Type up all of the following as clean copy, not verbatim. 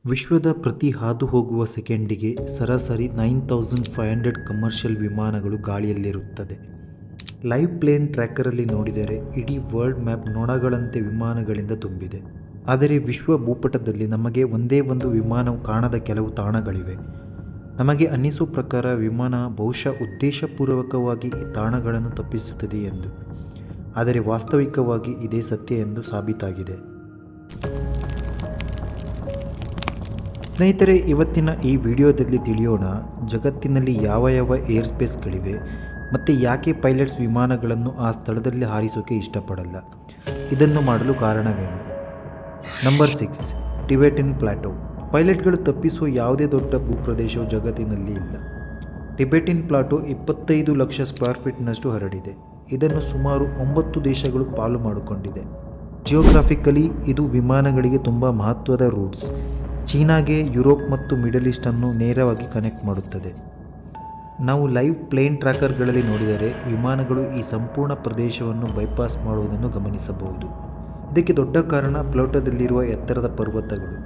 ವಿಶ್ವದ ಪ್ರತಿ ಹಾದುಹೋಗುವ ಸೆಕೆಂಡಿಗೆ ಸರಾಸರಿ 9500 ಕಮರ್ಷಿಯಲ್ ವಿಮಾನಗಳು ಗಾಳಿಯಲ್ಲಿರುತ್ತದೆ. ಲೈವ್ ಪ್ಲೇನ್ ಟ್ರ್ಯಾಕರಲ್ಲಿ ನೋಡಿದರೆ ಇಡೀ ವರ್ಲ್ಡ್ ಮ್ಯಾಪ್ ನೊಣಗಳಂತೆ ವಿಮಾನಗಳಿಂದ ತುಂಬಿದೆ. ಆದರೆ ವಿಶ್ವ ಭೂಪಟದಲ್ಲಿ ನಮಗೆ ಒಂದೇ ಒಂದು ವಿಮಾನವು ಕಾಣದ ಕೆಲವು ತಾಣಗಳಿವೆ. ನಮಗೆ ಅನ್ನಿಸೋ ಪ್ರಕಾರ ವಿಮಾನ ಬಹುಶಃ ಉದ್ದೇಶಪೂರ್ವಕವಾಗಿ ಈ ತಾಣಗಳನ್ನು ತಪ್ಪಿಸುತ್ತದೆ ಎಂದು. ಆದರೆ ವಾಸ್ತವಿಕವಾಗಿ ಇದೇ ಸತ್ಯ ಎಂದು ಸಾಬೀತಾಗಿದೆ. ಸ್ನೇಹಿತರೆ, ಇವತ್ತಿನ ಈ ವಿಡಿಯೋದಲ್ಲಿ ತಿಳಿಯೋಣ ಜಗತ್ತಿನಲ್ಲಿ ಯಾವ ಏರ್ ಸ್ಪೇಸ್ಗಳಿವೆ ಮತ್ತು ಯಾಕೆ ಪೈಲಟ್ಸ್ ವಿಮಾನಗಳನ್ನು ಆ ಸ್ಥಳದಲ್ಲಿ ಹಾರಿಸೋಕೆ ಇಷ್ಟಪಡಲ್ಲ. ಇದನ್ನು ಮಾಡಲು ಕಾರಣವೇನು? Number 6, Tibetan plateau. ಪೈಲಟ್ಗಳು ತಪ್ಪಿಸುವ ಯಾವುದೇ ದೊಡ್ಡ ಭೂಪ್ರದೇಶವು ಜಗತ್ತಿನಲ್ಲಿ ಇಲ್ಲ. ಟಿಬೆಟನ್ ಪ್ಲಾಟೋ 25 ಲಕ್ಷ ಸ್ಕ್ವೇರ್ ಫೀಟ್ನಷ್ಟು ಹರಡಿದೆ. ಇದನ್ನು ಸುಮಾರು 9 ದೇಶಗಳು ಪಾಲು ಮಾಡಿಕೊಂಡಿದೆ. ಜಿಯೋಗ್ರಾಫಿಕಲಿ ಇದು ವಿಮಾನಗಳಿಗೆ ತುಂಬ ಮಹತ್ವದ ರೂಟ್ಸ್. ಚೀನಾಗೆ ಯುರೋಪ್ ಮತ್ತು ಮಿಡಲ್ ಈಸ್ಟನ್ನು ನೇರವಾಗಿ ಕನೆಕ್ಟ್ ಮಾಡುತ್ತದೆ. ನಾವು ಲೈವ್ ಪ್ಲೇನ್ ಟ್ರ್ಯಾಕರ್ಗಳಲ್ಲಿ ನೋಡಿದರೆ ವಿಮಾನಗಳು ಈ ಸಂಪೂರ್ಣ ಪ್ರದೇಶವನ್ನು ಬೈಪಾಸ್ ಮಾಡುವುದನ್ನು ಗಮನಿಸಬಹುದು. ಇದಕ್ಕೆ ದೊಡ್ಡ ಕಾರಣ ಪ್ಲಾಟೋದಲ್ಲಿರುವ ಎತ್ತರದ ಪರ್ವತಗಳು.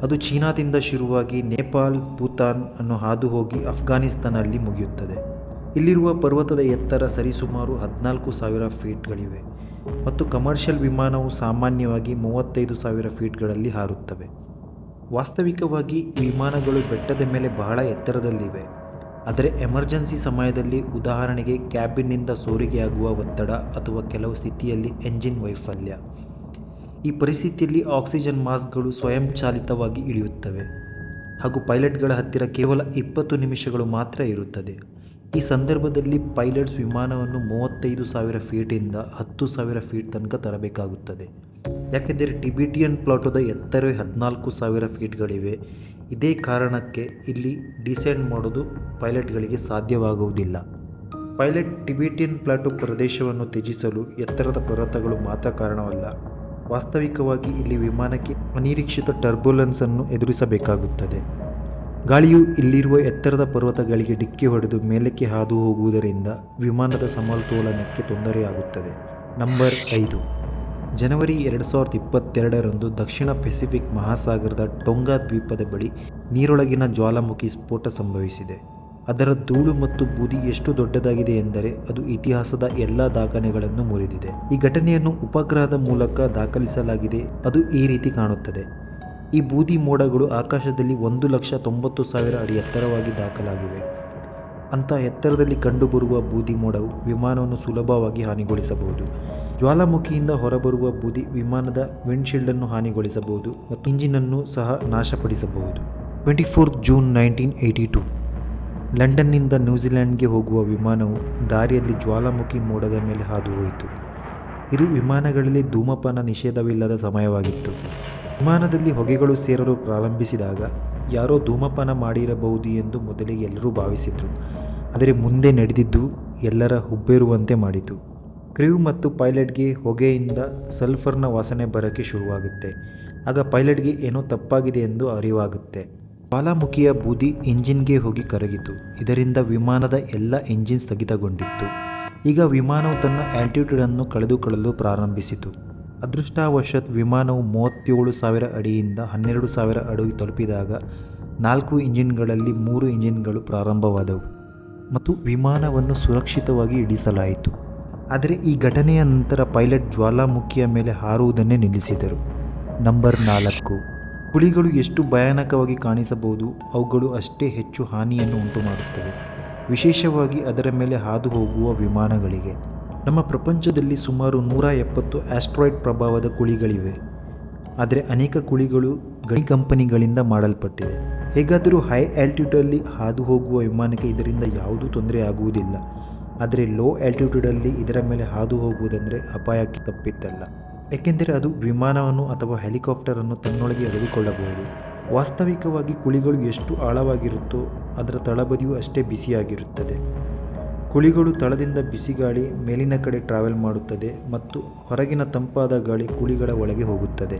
ಅದು ಚೀನಾದಿಂದ ಶುರುವಾಗಿ ನೇಪಾಲ್, ಭೂತಾನ್ ಅನ್ನು ಹಾದು ಹೋಗಿ ಅಫ್ಘಾನಿಸ್ತಾನಲ್ಲಿ ಮುಗಿಯುತ್ತದೆ. ಇಲ್ಲಿರುವ ಪರ್ವತದ ಎತ್ತರ ಸರಿಸುಮಾರು 14,000 ಫೀಟ್ಗಳಿವೆ ಮತ್ತು ಕಮರ್ಷಿಯಲ್ ವಿಮಾನವು ಸಾಮಾನ್ಯವಾಗಿ 35,000 ಫೀಟ್ಗಳಲ್ಲಿ ಹಾರುತ್ತವೆ. ವಾಸ್ತವಿಕವಾಗಿ ಈ ವಿಮಾನಗಳು ಬೆಟ್ಟದ ಮೇಲೆ ಬಹಳ ಎತ್ತರದಲ್ಲಿವೆ. ಆದರೆ ಎಮರ್ಜೆನ್ಸಿ ಸಮಯದಲ್ಲಿ, ಉದಾಹರಣೆಗೆ ಕ್ಯಾಬಿನ್ನಿಂದ ಸೋರಿಕೆಯಾಗುವ ಒತ್ತಡ ಅಥವಾ ಕೆಲವು ಸ್ಥಿತಿಯಲ್ಲಿ ಎಂಜಿನ್ ವೈಫಲ್ಯ, ಈ ಪರಿಸ್ಥಿತಿಯಲ್ಲಿ ಆಕ್ಸಿಜನ್ ಮಾಸ್ಕ್ಗಳು ಸ್ವಯಂಚಾಲಿತವಾಗಿ ಇಳಿಯುತ್ತವೆ ಹಾಗೂ ಪೈಲಟ್ಗಳ ಹತ್ತಿರ ಕೇವಲ 20 ನಿಮಿಷಗಳು ಮಾತ್ರ ಇರುತ್ತದೆ. ಈ ಸಂದರ್ಭದಲ್ಲಿ ಪೈಲಟ್ಸ್ ವಿಮಾನವನ್ನು 35,000 ಫೀಟಿಂದ 10,000 ಫೀಟ್ ತನಕ ತರಬೇಕಾಗುತ್ತದೆ. ಯಾಕೆಂದರೆ ಟಿಬೆಟಿಯನ್ ಪ್ಲಾಟೋದ ಎತ್ತರವೇ 14,000 ಫೀಟ್ಗಳಿವೆ. ಇದೇ ಕಾರಣಕ್ಕೆ ಇಲ್ಲಿ ಡಿಸೆಂಡ್ ಮಾಡೋದು ಪೈಲಟ್ಗಳಿಗೆ ಸಾಧ್ಯವಾಗುವುದಿಲ್ಲ. ಪೈಲಟ್ ಟಿಬೆಟಿಯನ್ ಪ್ಲಾಟೋ ಪ್ರದೇಶವನ್ನು ತ್ಯಜಿಸಲು ಎತ್ತರದ ಪರ್ವತಗಳು ಮಾತ್ರ ಕಾರಣವಲ್ಲ. ವಾಸ್ತವಿಕವಾಗಿ ಇಲ್ಲಿ ವಿಮಾನಕ್ಕೆ ಅನಿರೀಕ್ಷಿತ ಟರ್ಬುಲೆನ್ಸ್ ಅನ್ನು ಎದುರಿಸಬೇಕಾಗುತ್ತದೆ. ಗಾಳಿಯು ಇಲ್ಲಿರುವ ಎತ್ತರದ ಪರ್ವತಗಳಿಗೆ ಡಿಕ್ಕಿ ಹೊಡೆದು ಮೇಲಕ್ಕೆ ಹಾದು ಹೋಗುವುದರಿಂದ ವಿಮಾನದ ಸಮತೋಲನಕ್ಕೆ ತೊಂದರೆಯಾಗುತ್ತದೆ. ನಂಬರ್ 5, ಜನವರಿ 2022ರಂದು ದಕ್ಷಿಣ ಪೆಸಿಫಿಕ್ ಮಹಾಸಾಗರದ ಟೊಂಗಾ ದ್ವೀಪದ ಬಳಿ ನೀರೊಳಗಿನ ಜ್ವಾಲಾಮುಖಿ ಸ್ಫೋಟ ಸಂಭವಿಸಿದೆ. ಅದರ ಧೂಳು ಮತ್ತು ಬೂದಿ ಎಷ್ಟು ದೊಡ್ಡದಾಗಿದೆ ಎಂದರೆ ಅದು ಇತಿಹಾಸದ ಎಲ್ಲ ದಾಖಲೆಗಳನ್ನು ಮುರಿದಿದೆ. ಈ ಘಟನೆಯನ್ನು ಉಪಗ್ರಹದ ಮೂಲಕ ದಾಖಲಿಸಲಾಗಿದೆ. ಅದು ಈ ರೀತಿ ಕಾಣುತ್ತದೆ. ಈ ಬೂದಿ ಮೋಡಗಳು ಆಕಾಶದಲ್ಲಿ 1,90,000 ಅಡಿ ಎತ್ತರವಾಗಿ ದಾಖಲಾಗಿವೆ. ಅಂಥ ಎತ್ತರದಲ್ಲಿ ಕಂಡುಬರುವ ಬೂದಿ ಮೋಡವು ವಿಮಾನವನ್ನು ಸುಲಭವಾಗಿ ಹಾನಿಗೊಳಿಸಬಹುದು. ಜ್ವಾಲಾಮುಖಿಯಿಂದ ಹೊರಬರುವ ಬೂದಿ ವಿಮಾನದ ವಿಂಡ್ಶೀಲ್ಡನ್ನು ಹಾನಿಗೊಳಿಸಬಹುದು ಮತ್ತು ಇಂಜಿನನ್ನು ಸಹ ನಾಶಪಡಿಸಬಹುದು. 24 ಜೂನ್ 1982 ಲಂಡನ್ನಿಂದ ನ್ಯೂಜಿಲೆಂಡ್ಗೆ ಹೋಗುವ ವಿಮಾನವು ದಾರಿಯಲ್ಲಿ ಜ್ವಾಲಾಮುಖಿ ಮೋಡದ ಮೇಲೆ ಹಾದು ಹೋಯಿತು. ಇದು ವಿಮಾನಗಳಲ್ಲಿ ಧೂಮಪಾನ ನಿಷೇಧವಿಲ್ಲದ ಸಮಯವಾಗಿತ್ತು. ವಿಮಾನದಲ್ಲಿ ಹೊಗೆಗಳು ಸೇರಲು ಪ್ರಾರಂಭಿಸಿದಾಗ ಯಾರೋ ಧೂಮಪಾನ ಮಾಡಿರಬಹುದು ಎಂದು ಮೊದಲಿಗೆ ಎಲ್ಲರೂ ಭಾವಿಸಿದರು. ಆದರೆ ಮುಂದೆ ನಡೆದಿದ್ದು ಎಲ್ಲರ ಹುಬ್ಬೇರುವಂತೆ ಮಾಡಿತು. ಕ್ರ್ಯೂ ಮತ್ತು ಪೈಲಟ್ಗೆ ಹೊಗೆಯಿಂದ ಸಲ್ಫರ್ನ ವಾಸನೆ ಬರೋಕ್ಕೆ ಶುರುವಾಗುತ್ತೆ. ಆಗ ಪೈಲಟ್ಗೆ ಏನೋ ತಪ್ಪಾಗಿದೆ ಎಂದು ಅರಿವಾಗುತ್ತೆ. ಜ್ವಾಲಾಮುಖಿಯ ಬೂದಿ ಇಂಜಿನ್ಗೆ ಹೋಗಿ ಕರಗಿತು. ಇದರಿಂದ ವಿಮಾನದ ಎಲ್ಲ ಇಂಜಿನ್ ಸ್ಥಗಿತಗೊಂಡಿತ್ತು. ಈಗ ವಿಮಾನವು ತನ್ನ ಆಲ್ಟಿಟ್ಯೂಡನ್ನು ಕಳೆದುಕೊಳ್ಳಲು ಪ್ರಾರಂಭಿಸಿತು. ಅದೃಷ್ಟವಶಾತ್ ವಿಮಾನವು 37,000 ಅಡಿಯಿಂದ 12,000 ಅಡಿ ತಲುಪಿದಾಗ 4 ಇಂಜಿನ್ಗಳಲ್ಲಿ 3 ಇಂಜಿನ್ಗಳು ಪ್ರಾರಂಭವಾದವು ಮತ್ತು ವಿಮಾನವನ್ನು ಸುರಕ್ಷಿತವಾಗಿ ಇಳಿಸಲಾಯಿತು. ಆದರೆ ಈ ಘಟನೆಯ ನಂತರ ಪೈಲಟ್ ಜ್ವಾಲಾಮುಖಿಯ ಮೇಲೆ ಹಾರುವುದನ್ನೇ ನಿಲ್ಲಿಸಿದರು. ನಂಬರ್ 4, ಹುಲಿಗಳು ಎಷ್ಟು ಭಯಾನಕವಾಗಿ ಕಾಣಿಸಬಹುದು, ಅವುಗಳು ಅಷ್ಟೇ ಹೆಚ್ಚು ಹಾನಿಯನ್ನು ಉಂಟುಮಾಡುತ್ತವೆ, ವಿಶೇಷವಾಗಿ ಅದರ ಮೇಲೆ ಹಾದು ಹೋಗುವ ವಿಮಾನಗಳಿಗೆ. ನಮ್ಮ ಪ್ರಪಂಚದಲ್ಲಿ ಸುಮಾರು 170 ಆಸ್ಟ್ರಾಯ್ಡ್ ಪ್ರಭಾವದ ಕುಳಿಗಳಿವೆ. ಆದರೆ ಅನೇಕ ಕುಳಿಗಳು ಗಣಿ ಕಂಪನಿಗಳಿಂದ ಮಾಡಲ್ಪಟ್ಟಿದೆ. ಹೇಗಾದರೂ ಹೈ ಆಲ್ಟಿಟ್ಯೂಡಲ್ಲಿ ಹಾದು ಹೋಗುವ ವಿಮಾನಕ್ಕೆ ಇದರಿಂದ ಯಾವುದೂ ತೊಂದರೆ ಆಗುವುದಿಲ್ಲ. ಆದರೆ ಲೋ ಆಲ್ಟಿಟ್ಯೂಡಲ್ಲಿ ಇದರ ಮೇಲೆ ಹಾದು ಹೋಗುವುದೆಂದರೆ ಅಪಾಯಕ್ಕೆ ತಪ್ಪಿದ್ದಲ್ಲ. ಏಕೆಂದರೆ ಅದು ವಿಮಾನವನ್ನು ಅಥವಾ ಹೆಲಿಕಾಪ್ಟರನ್ನು ತನ್ನೊಳಗೆ ಎಳೆದುಕೊಳ್ಳಬಹುದು. ವಾಸ್ತವಿಕವಾಗಿ ಕುಳಿಗಳು ಎಷ್ಟು ಆಳವಾಗಿರುತ್ತೋ ಅದರ ತಳಬದಿಯೂ ಅಷ್ಟೇ ಬಿಸಿಯಾಗಿರುತ್ತದೆ. ಕುಳಿಗಳು ತಳದಿಂದ ಬಿಸಿ ಗಾಳಿ ಮೇಲಿನ ಕಡೆ ಟ್ರಾವೆಲ್ ಮಾಡುತ್ತದೆ ಮತ್ತು ಹೊರಗಿನ ತಂಪಾದ ಗಾಳಿ ಕುಳಿಗಳ ಒಳಗೆ ಹೋಗುತ್ತದೆ.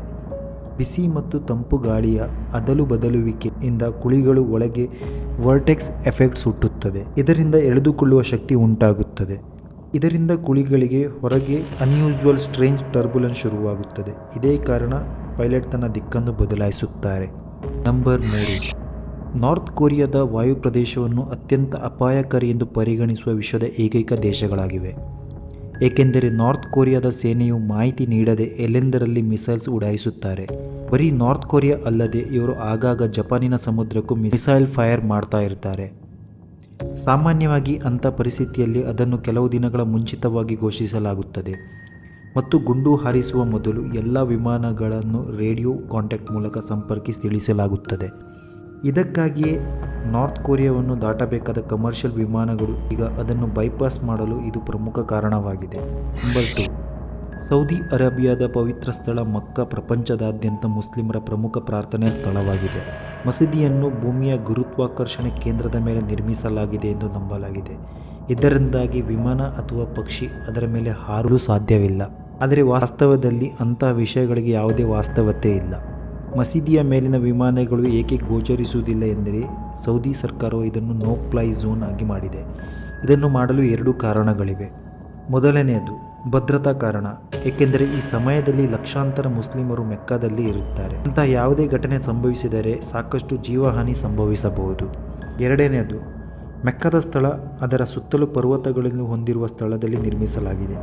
ಬಿಸಿ ಮತ್ತು ತಂಪು ಗಾಳಿಯ ಅದಲು ಬದಲುವಿಕೆಯಿಂದ ಕುಳಿಗಳು ಒಳಗೆ ವರ್ಟೆಕ್ಸ್ ಎಫೆಕ್ಟ್ಸ್ ಹುಟ್ಟುತ್ತದೆ. ಇದರಿಂದ ಎಳೆದುಕೊಳ್ಳುವ ಶಕ್ತಿ ಉಂಟಾಗುತ್ತದೆ. ಇದರಿಂದ ಕುಳಿಗಳಿಗೆ ಹೊರಗೆ ಅನ್ಯೂಸ್ಯುವಲ್ ಸ್ಟ್ರೇಂಜ್ ಟರ್ಬುಲೆನ್ಸ್ ಶುರುವಾಗುತ್ತದೆ. ಇದೇ ಕಾರಣ ಪೈಲಟ್ ತನ್ನ ದಿಕ್ಕನ್ನು ಬದಲಾಯಿಸುತ್ತಾರೆ. ನಂಬರ್ 3. ನಾರ್ತ್ ಕೊರಿಯಾದ ವಾಯು ಪ್ರದೇಶವನ್ನು ಅತ್ಯಂತ ಅಪಾಯಕಾರಿ ಎಂದು ಪರಿಗಣಿಸುವ ವಿಶ್ವದ ಏಕೈಕ ದೇಶಗಳಾಗಿವೆ. ಏಕೆಂದರೆ ನಾರ್ತ್ ಕೊರಿಯಾದ ಸೇನೆಯು ಮಾಹಿತಿ ನೀಡದೆ ಎಲ್ಲೆಂದರಲ್ಲಿ ಮಿಸೈಲ್ಸ್ ಉಡಾಯಿಸುತ್ತಾರೆ. ಬರೀ ನಾರ್ತ್ ಕೊರಿಯಾ ಅಲ್ಲದೆ ಇವರು ಆಗಾಗ ಜಪಾನಿನ ಸಮುದ್ರಕ್ಕೂ ಮಿಸೈಲ್ ಫೈರ್ ಮಾಡ್ತಾ ಇರ್ತಾರೆ. ಸಾಮಾನ್ಯವಾಗಿ ಅಂಥ ಪರಿಸ್ಥಿತಿಯಲ್ಲಿ ಅದನ್ನು ಕೆಲವು ದಿನಗಳ ಮುಂಚಿತವಾಗಿ ಘೋಷಿಸಲಾಗುತ್ತದೆ ಮತ್ತು ಗುಂಡು ಹಾರಿಸುವ ಮೊದಲು ಎಲ್ಲ ವಿಮಾನಗಳನ್ನು ರೇಡಿಯೋ ಕಾಂಟ್ಯಾಕ್ಟ್ ಮೂಲಕ ಸಂಪರ್ಕಿಸಿ ತಿಳಿಸಲಾಗುತ್ತದೆ. ಇದಕ್ಕಾಗಿಯೇ ನಾರ್ತ್ ಕೊರಿಯಾವನ್ನು ದಾಟಬೇಕಾದ ಕಮರ್ಷಿಯಲ್ ವಿಮಾನಗಳು ಈಗ ಅದನ್ನು ಬೈಪಾಸ್ ಮಾಡಲು ಇದು ಪ್ರಮುಖ ಕಾರಣವಾಗಿದೆ. ನಂಬರ್ 2. ಸೌದಿ ಅರೇಬಿಯಾದ ಪವಿತ್ರ ಸ್ಥಳ ಮಕ್ಕಾ ಪ್ರಪಂಚದಾದ್ಯಂತ ಮುಸ್ಲಿಮರ ಪ್ರಮುಖ ಪ್ರಾರ್ಥನೆಯ ಸ್ಥಳವಾಗಿದೆ. ಮಸೀದಿಯನ್ನು ಭೂಮಿಯ ಗುರುತ್ವಾಕರ್ಷಣೆ ಕೇಂದ್ರದ ಮೇಲೆ ನಿರ್ಮಿಸಲಾಗಿದೆ ಎಂದು ನಂಬಲಾಗಿದೆ. ಇದರಿಂದಾಗಿ ವಿಮಾನ ಅಥವಾ ಪಕ್ಷಿ ಅದರ ಮೇಲೆ ಹಾರಲು ಸಾಧ್ಯವಿಲ್ಲ. ಆದರೆ ವಾಸ್ತವದಲ್ಲಿ ಅಂತಹ ವಿಷಯಗಳಿಗೆ ಯಾವುದೇ ವಾಸ್ತವತೆ ಇಲ್ಲ. ಮಸೀದಿಯ ಮೇಲಿನ ವಿಮಾನಗಳು ಏಕೆ ಗೋಚರಿಸುವುದಿಲ್ಲ ಎಂದರೆ ಸೌದಿ ಸರ್ಕಾರವು ಇದನ್ನು ನೋ ಫ್ಲೈ ಝೋನ್ ಆಗಿ ಮಾಡಿದೆ. ಇದನ್ನು ಮಾಡಲು 2 ಕಾರಣಗಳಿವೆ. ಮೊದಲನೆಯದು ಭದ್ರತಾ ಕಾರಣ, ಏಕೆಂದರೆ ಈ ಸಮಯದಲ್ಲಿ ಲಕ್ಷಾಂತರ ಮುಸ್ಲಿಮರು ಮೆಕ್ಕಾದಲ್ಲಿ ಇರುತ್ತಾರೆ. ಅಂತಹ ಯಾವುದೇ ಘಟನೆ ಸಂಭವಿಸಿದರೆ ಸಾಕಷ್ಟು ಜೀವಹಾನಿ ಸಂಭವಿಸಬಹುದು. ಎರಡನೆಯದು ಮೆಕ್ಕಾದ ಸ್ಥಳ ಅದರ ಸುತ್ತಲೂ ಪರ್ವತಗಳನ್ನು ಹೊಂದಿರುವ ಸ್ಥಳದಲ್ಲಿ ನಿರ್ಮಿಸಲಾಗಿದೆ.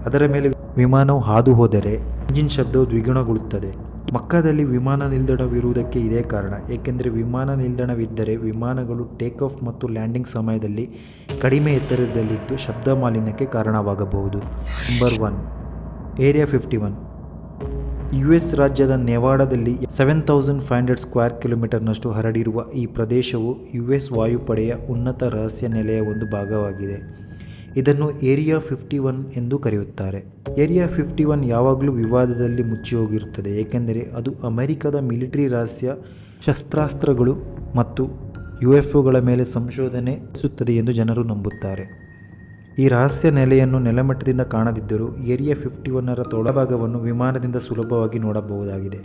ಅದರ ಮೇಲೆ ವಿಮಾನವು ಹಾದು ಹೋದರೆ ಇಂಜಿನ್ ಶಬ್ದವು ದ್ವಿಗುಣಗೊಳ್ಳುತ್ತದೆ. ಮಕ್ಕಾದಲ್ಲಿ ವಿಮಾನ ನಿಲ್ದಾಣವಿರುವುದಕ್ಕೆ ಇದೇ ಕಾರಣ, ಏಕೆಂದರೆ ವಿಮಾನ ನಿಲ್ದಾಣವಿದ್ದರೆ ವಿಮಾನಗಳು ಟೇಕ್ ಆಫ್ ಮತ್ತು ಲ್ಯಾಂಡಿಂಗ್ ಸಮಯದಲ್ಲಿ ಕಡಿಮೆ ಎತ್ತರದಲ್ಲಿದ್ದು ಶಬ್ದ ಮಾಲಿನ್ಯಕ್ಕೆ ಕಾರಣವಾಗಬಹುದು. ನಂಬರ್ 1. ಏರಿಯಾ 51. US ರಾಜ್ಯದ ನೆವಾಡಾದಲ್ಲಿ 7500 ಸ್ಕ್ವೇರ್ ಕಿಲೋಮೀಟರ್ನಷ್ಟು ಹರಡಿರುವ ಈ ಪ್ರದೇಶವು US ವಾಯುಪಡೆಯ ಉನ್ನತ ರಹಸ್ಯ ನೆಲೆಯ ಒಂದು ಭಾಗವಾಗಿದೆ. ಇದನ್ನು ಏರಿಯಾ 51 ಎಂದು ಕರೆಯುತ್ತಾರೆ. ಏರಿಯಾ 51 ಯಾವಾಗಲೂ ವಿವಾದದಲ್ಲಿ ಮುಚ್ಚಿಹೋಗಿರುತ್ತದೆ, ಏಕೆಂದರೆ ಅದು ಅಮೆರಿಕದ ಮಿಲಿಟರಿ ರಹಸ್ಯ ಶಸ್ತ್ರಾಸ್ತ್ರಗಳು ಮತ್ತು UFOಗಳ ಮೇಲೆ ಸಂಶೋಧನೆ ನಡೆಸುತ್ತದೆ ಎಂದು ಜನರು ನಂಬುತ್ತಾರೆ. ಈ ರಹಸ್ಯ ನೆಲೆಯನ್ನು ನೆಲಮಟ್ಟದಿಂದ ಕಾಣದಿದ್ದರೂ ಏರಿಯಾ 51ರ ತೊಳಭಾಗವನ್ನು ವಿಮಾನದಿಂದ ಸುಲಭವಾಗಿ ನೋಡಬಹುದಾಗಿದೆ.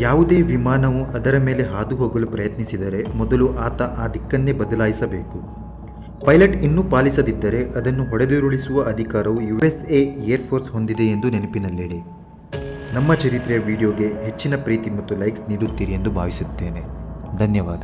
ಯಾವುದೇ ವಿಮಾನವು ಅದರ ಮೇಲೆ ಹಾದು ಹೋಗಲು ಪ್ರಯತ್ನಿಸಿದರೆ ಮೊದಲು ಆತ ಆ ದಿಕ್ಕನ್ನೇ ಬದಲಾಯಿಸಬೇಕು. ಪೈಲಟ್ ಇನ್ನೂ ಪಾಲಿಸದಿದ್ದರೆ ಅದನ್ನು ಹೊಡೆದುರುಳಿಸುವ ಅಧಿಕಾರವು USA ಏರ್ಫೋರ್ಸ್ ಹೊಂದಿದೆ ಎಂದು ನೆನಪಿನಲ್ಲಿಡಿ. ನಮ್ಮ ಚರಿತ್ರೆಯ ವಿಡಿಯೋಗೆ ಹೆಚ್ಚಿನ ಪ್ರೀತಿ ಮತ್ತು ಲೈಕ್ಸ್ ನೀಡುತ್ತೀರಿ ಎಂದು ಭಾವಿಸುತ್ತೇನೆ. ಧನ್ಯವಾದ.